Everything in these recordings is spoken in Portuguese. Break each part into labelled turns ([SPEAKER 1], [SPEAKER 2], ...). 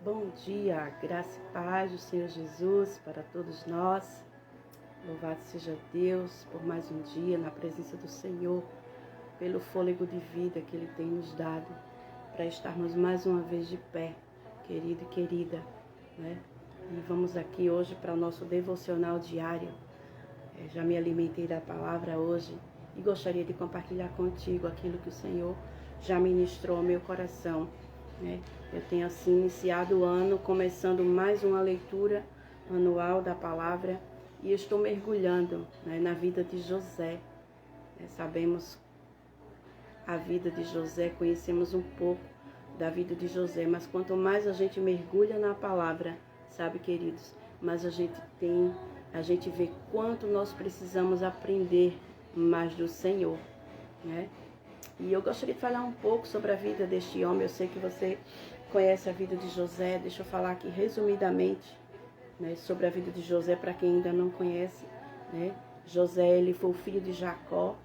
[SPEAKER 1] Bom dia, graça e paz do Senhor Jesus para todos nós. Louvado seja Deus por mais um dia na presença do Senhor, pelo fôlego de vida que Ele tem nos dado, para estarmos mais uma vez de pé, querido e querida, né? E vamos aqui hoje para o nosso devocional diário. Já me alimentei da palavra hoje e gostaria de compartilhar contigo aquilo que o Senhor já ministrou ao meu coração, né? Eu tenho assim iniciado o ano, começando mais uma leitura anual da palavra e estou mergulhando, né, na vida de José. Sabemos a vida de José, conhecemos um pouco da vida de José, mas quanto mais a gente mergulha na palavra, sabe, queridos, mais a gente vê quanto nós precisamos aprender mais do Senhor, né? E eu gostaria de falar um pouco sobre a vida deste homem. Eu sei que você conhece a vida de José. Deixa eu falar aqui resumidamente, né, sobre a vida de José, para quem ainda não conhece, né? José, ele foi o filho de Jacó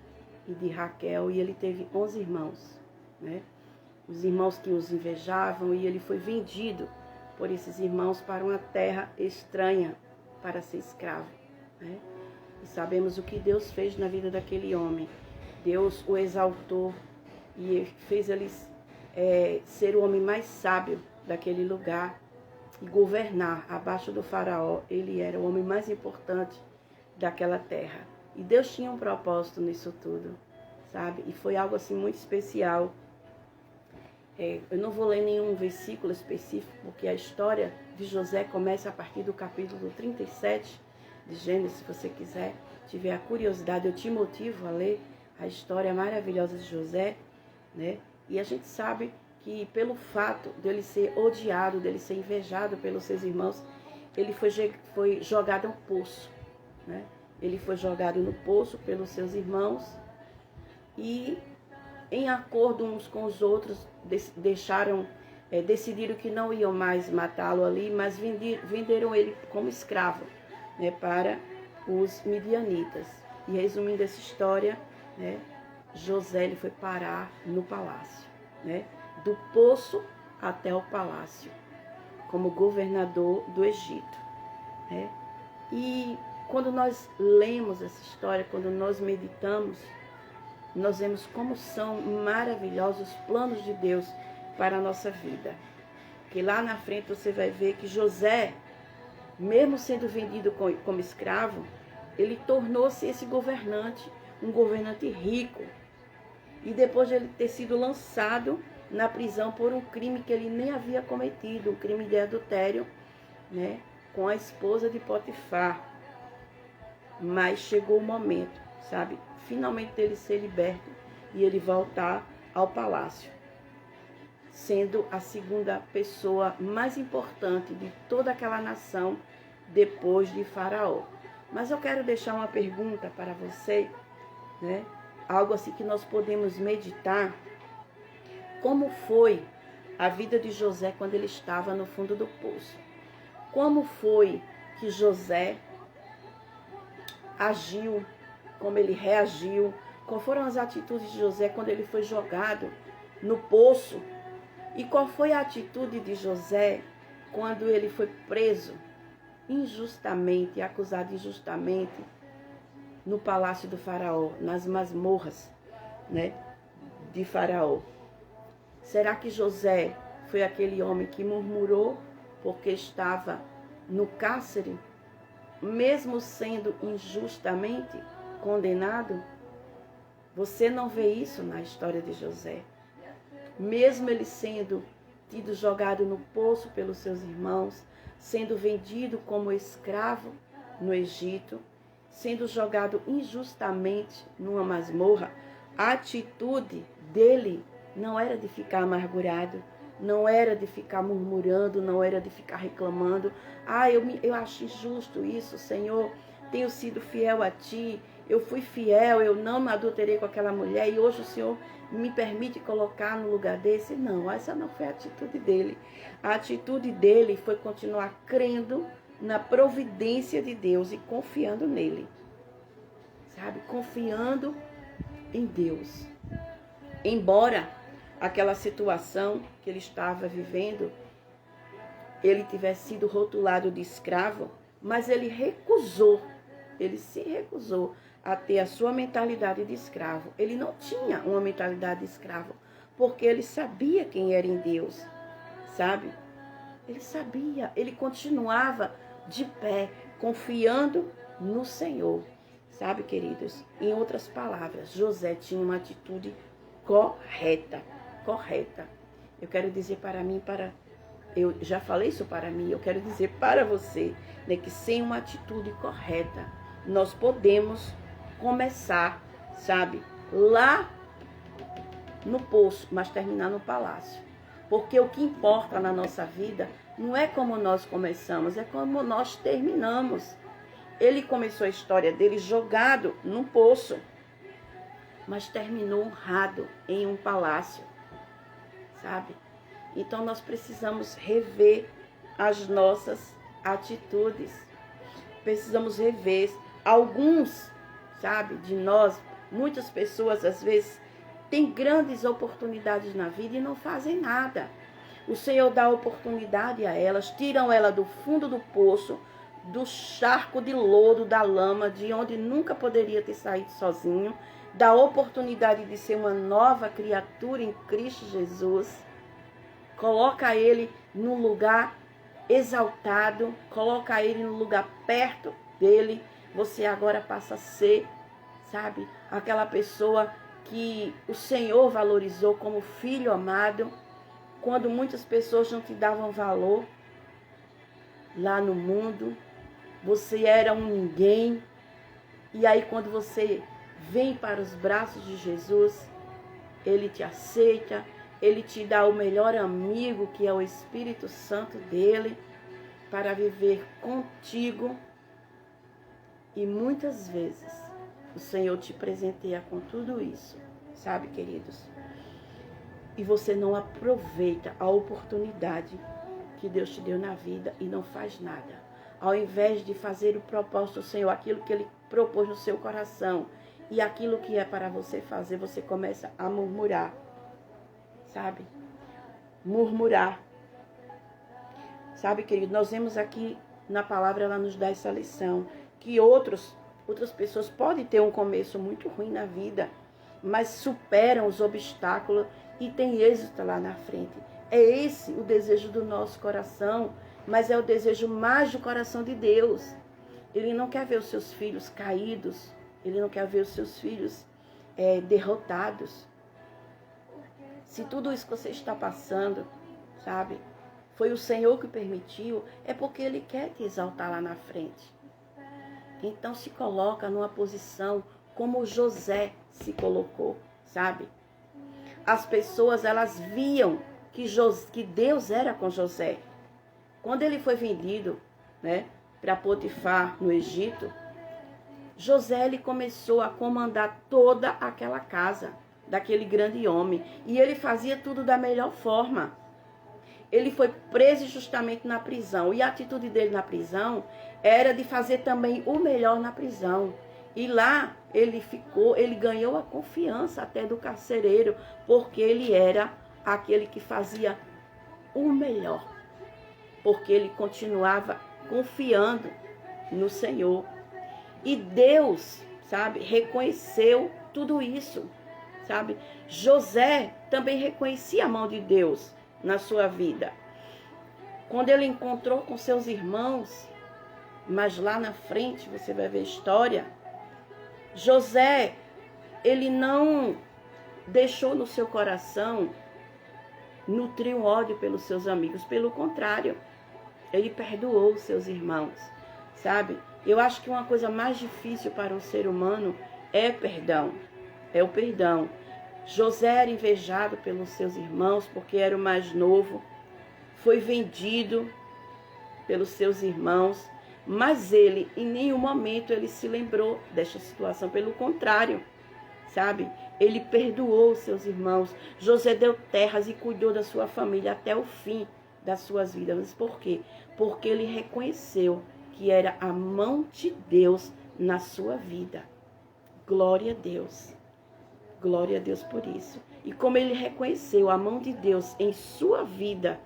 [SPEAKER 1] e de Raquel, e ele teve 11 irmãos, né? Os irmãos que os invejavam, e ele foi vendido por esses irmãos para uma terra estranha para ser escravo, né? E sabemos o que Deus fez na vida daquele homem. Deus o exaltou e fez ele ser o homem mais sábio daquele lugar e governar abaixo do faraó. Ele era o homem mais importante daquela terra. E Deus tinha um propósito nisso tudo, sabe? E foi algo assim muito especial. Eu não vou ler nenhum versículo específico, porque a história de José começa a partir do capítulo 37 de Gênesis. Se você tiver a curiosidade, eu te motivo a ler a história maravilhosa de José, né? E a gente sabe que pelo fato dele ser odiado, dele ser invejado pelos seus irmãos, ele foi jogado ao poço, né? Ele foi jogado no poço pelos seus irmãos e, em acordo uns com os outros, decidiram que não iam mais matá-lo ali, mas venderam ele como escravo, né, para os midianitas. E resumindo essa história, né, José ele foi parar no palácio, né, do poço até o palácio, como governador do Egito, né? E quando nós lemos essa história, quando nós meditamos, nós vemos como são maravilhosos os planos de Deus para a nossa vida. Que lá na frente você vai ver que José, mesmo sendo vendido como escravo, ele tornou-se esse governante, um governante rico. E depois de ele ter sido lançado na prisão por um crime que ele nem havia cometido, um crime de adultério, né, com a esposa de Potifar. Mas chegou o momento, sabe, finalmente dele ser liberto e ele voltar ao palácio, sendo a segunda pessoa mais importante de toda aquela nação depois de Faraó. Mas eu quero deixar uma pergunta para você, né? Algo assim que nós podemos meditar. Como foi a vida de José quando ele estava no fundo do poço? Como foi que José agiu, como ele reagiu? Quais foram as atitudes de José quando ele foi jogado no poço? E qual foi a atitude de José quando ele foi preso injustamente, acusado injustamente no palácio do faraó, nas masmorras, né, de Faraó? Será que José foi aquele homem que murmurou porque estava no cárcere, mesmo sendo injustamente condenado? Você não vê isso na história de José. Mesmo ele sendo tido jogado no poço pelos seus irmãos, sendo vendido como escravo no Egito, sendo jogado injustamente numa masmorra, a atitude dele não era de ficar amargurado, não era de ficar murmurando, não era de ficar reclamando. Eu acho injusto isso, Senhor, tenho sido fiel a Ti, eu fui fiel, eu não me adulterei com aquela mulher e hoje o Senhor me permite colocar no lugar desse. Não, essa não foi a atitude dele. A atitude dele foi continuar crendo na providência de Deus e confiando nele, sabe? Confiando em Deus. Embora aquela situação que ele estava vivendo ele tivesse sido rotulado de escravo, mas ele se recusou a ter a sua mentalidade de escravo. Ele não tinha uma mentalidade de escravo, porque ele sabia quem era em Deus, sabe? Ele sabia, ele continuava de pé, confiando no Senhor. Sabe, queridos? Em outras palavras, José tinha uma atitude correta. Eu quero dizer eu já falei isso para mim, eu quero dizer para você, né, que sem uma atitude correta, nós podemos começar, sabe, lá no poço, mas terminar no palácio. Porque o que importa na nossa vida não é como nós começamos, é como nós terminamos. Ele começou a história dele jogado num poço, mas terminou honrado em um palácio, sabe? Então nós precisamos rever as nossas atitudes. Precisamos rever alguns, sabe, de nós, muitas pessoas às vezes têm grandes oportunidades na vida e não fazem nada. O Senhor dá oportunidade a elas, tiram ela do fundo do poço, do charco de lodo, da lama, de onde nunca poderia ter saído sozinho, dá oportunidade de ser uma nova criatura em Cristo Jesus, coloca ele num lugar exaltado, coloca ele num lugar perto dele. Você agora passa a ser, sabe, aquela pessoa que o Senhor valorizou como filho amado, quando muitas pessoas não te davam valor lá no mundo. Você era um ninguém. E aí quando você vem para os braços de Jesus, ele te aceita, ele te dá o melhor amigo, que é o Espírito Santo dele, para viver contigo. E muitas vezes o Senhor te presenteia com tudo isso, sabe, queridos? E você não aproveita a oportunidade que Deus te deu na vida e não faz nada. Ao invés de fazer o propósito do Senhor, aquilo que Ele propôs no seu coração, e aquilo que é para você fazer, você começa a murmurar, sabe? Murmurar. Sabe, querido, nós vemos aqui na palavra, ela nos dá essa lição, que outras pessoas podem ter um começo muito ruim na vida, mas superam os obstáculos e têm êxito lá na frente. É esse o desejo do nosso coração, mas é o desejo mais do coração de Deus. Ele não quer ver os seus filhos caídos, ele não quer ver os seus filhos derrotados. Se tudo isso que você está passando, sabe, foi o Senhor que permitiu, é porque Ele quer te exaltar lá na frente. Então se coloca numa posição como José se colocou, sabe? As pessoas, elas viam que Deus era com José. Quando ele foi vendido, né, para Potifar no Egito, José, ele começou a comandar toda aquela casa daquele grande homem. E ele fazia tudo da melhor forma. Ele foi preso justamente na prisão. E a atitude dele na prisão era de fazer também o melhor na prisão. E lá ele ganhou a confiança até do carcereiro, porque ele era aquele que fazia o melhor. Porque ele continuava confiando no Senhor. E Deus, sabe, reconheceu tudo isso, sabe? José também reconhecia a mão de Deus na sua vida. Quando ele encontrou com seus irmãos, mas lá na frente você vai ver a história, José, ele não deixou no seu coração nutrir um ódio pelos seus amigos, pelo contrário, ele perdoou os seus irmãos, sabe? Eu acho que uma coisa mais difícil para um ser humano é perdão, é o perdão. José era invejado pelos seus irmãos porque era o mais novo, foi vendido pelos seus irmãos, mas ele, em nenhum momento, ele se lembrou desta situação, pelo contrário, sabe? Ele perdoou os seus irmãos. José deu terras e cuidou da sua família até o fim das suas vidas. Mas por quê? Porque ele reconheceu que era a mão de Deus na sua vida. Glória a Deus. Glória a Deus por isso. E como ele reconheceu a mão de Deus em sua vida,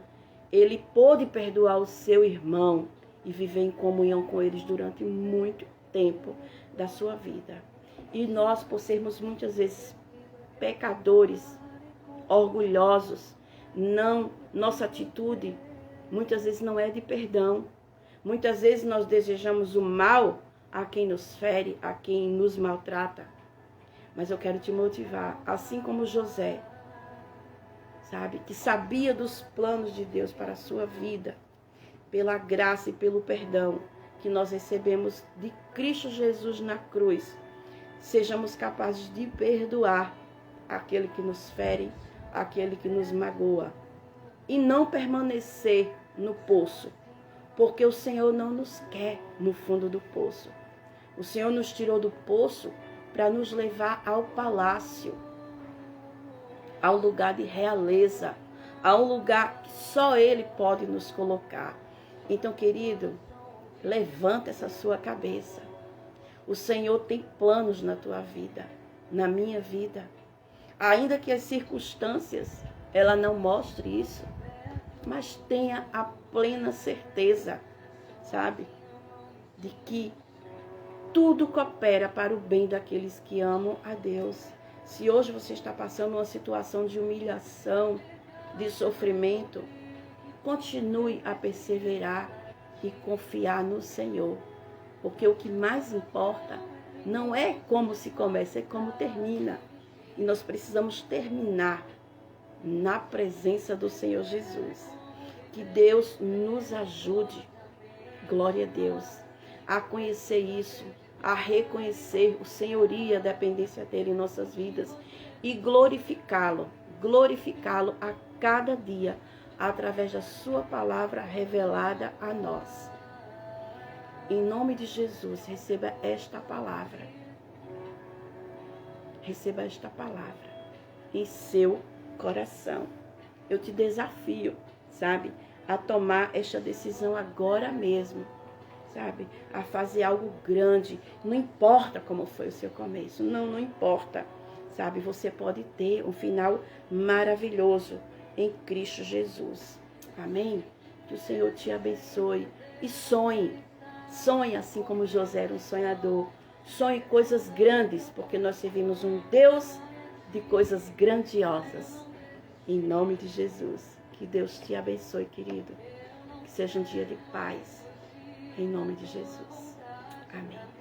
[SPEAKER 1] ele pôde perdoar o seu irmão e viver em comunhão com eles durante muito tempo da sua vida. E nós, por sermos muitas vezes pecadores, orgulhosos, nossa atitude muitas vezes não é de perdão. Muitas vezes nós desejamos o mal a quem nos fere, a quem nos maltrata. Mas eu quero te motivar, assim como José, sabe, que sabia dos planos de Deus para a sua vida, pela graça e pelo perdão que nós recebemos de Cristo Jesus na cruz, sejamos capazes de perdoar aquele que nos fere, aquele que nos magoa, e não permanecer no poço, porque o Senhor não nos quer no fundo do poço. O Senhor nos tirou do poço para nos levar ao palácio, ao lugar de realeza, a um lugar que só Ele pode nos colocar. Então, querido, levanta essa sua cabeça. O Senhor tem planos na tua vida, na minha vida. Ainda que as circunstâncias, ela não mostre isso, mas tenha a plena certeza, sabe, de que tudo coopera para o bem daqueles que amam a Deus. Se hoje você está passando uma situação de humilhação, de sofrimento, continue a perseverar e confiar no Senhor. Porque o que mais importa não é como se começa, é como termina. E nós precisamos terminar na presença do Senhor Jesus. Que Deus nos ajude, glória a Deus, a conhecer isso, a reconhecer o senhorio e a dependência dele em nossas vidas e glorificá-lo a cada dia, através da sua palavra revelada a nós. Em nome de Jesus, receba esta palavra. Receba esta palavra em seu coração. Eu te desafio, sabe, a tomar esta decisão agora mesmo, sabe, a fazer algo grande. Não importa como foi o seu começo, não importa, sabe, você pode ter um final maravilhoso em Cristo Jesus. Amém? Que o Senhor te abençoe e sonhe assim como José era um sonhador. Sonhe coisas grandes, porque nós servimos um Deus de coisas grandiosas. Em nome de Jesus. Que Deus te abençoe, querido. Que seja um dia de paz. Em nome de Jesus. Amém.